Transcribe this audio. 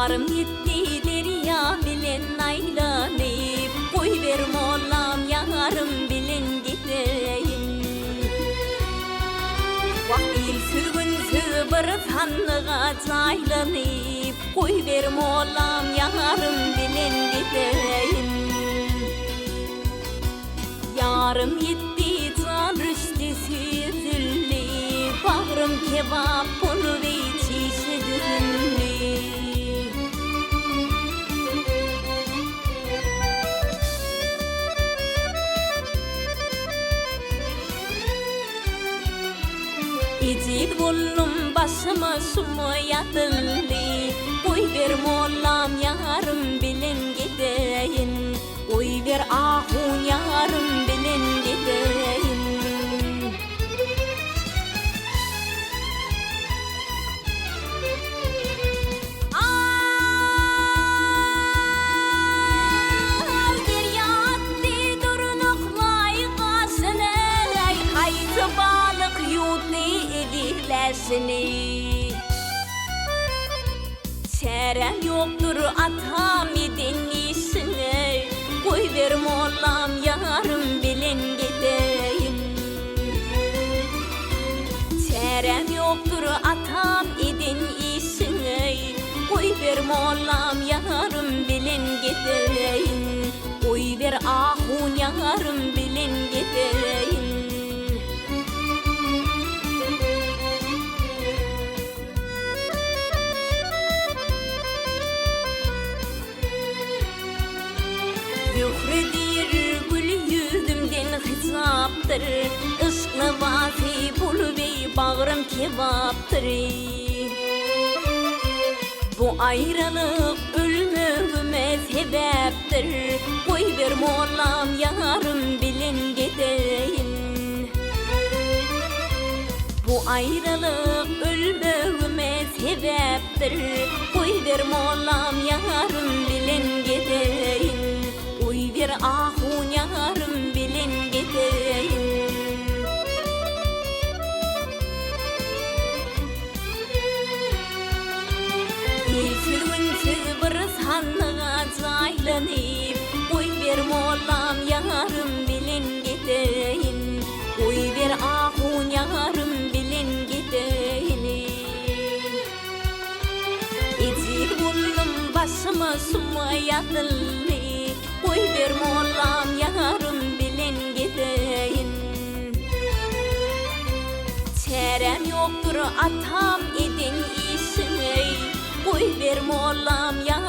Yarım gitti derya bilen aylanıp, koy ver molam yarım bilen gideyim. Vakil sürgün bir tanığa caylanıp, koy ver molam yarım bilen gideyim. Yarım gitti can rüştü süzüldü, bağrım kebap bunu ve çeşidünlü. İcid buldum başıma şumu yatıldı, koy ver molam yarım bilen gideyin. Koy ver ahun yarım bilen gideyin. Çarem yoktur atam idin işine, koy ver molam yarım bilen gideyim. Çarem yoktur atam idin işine, koy ver molam yarım bilen gideyim. Koy ver ahun yarım bilen gideyim. Yuhredir gül yüzümden hesaptır, ışklı vazi bul ve bağrım kebaptır. Bu ayrılık ölümüme sebeptir, koy ver molam yarım bilen gideyim. Bu ayrılık ölümüme sebeptir, koy ver molam yarım bilen gideyim. Koy ver ahun yarım bilen gideyim. Sürgünsiz bir sanığa caylanıp, koy ver molam yarım bilen gideyim. Koy ver ahun yarım bilen gideyim. İcid buldum başıma şumu yatıldı, koy ver molam yarım bilen gideyim. Çarem yoktur atam idin işine, koy ver molam yarım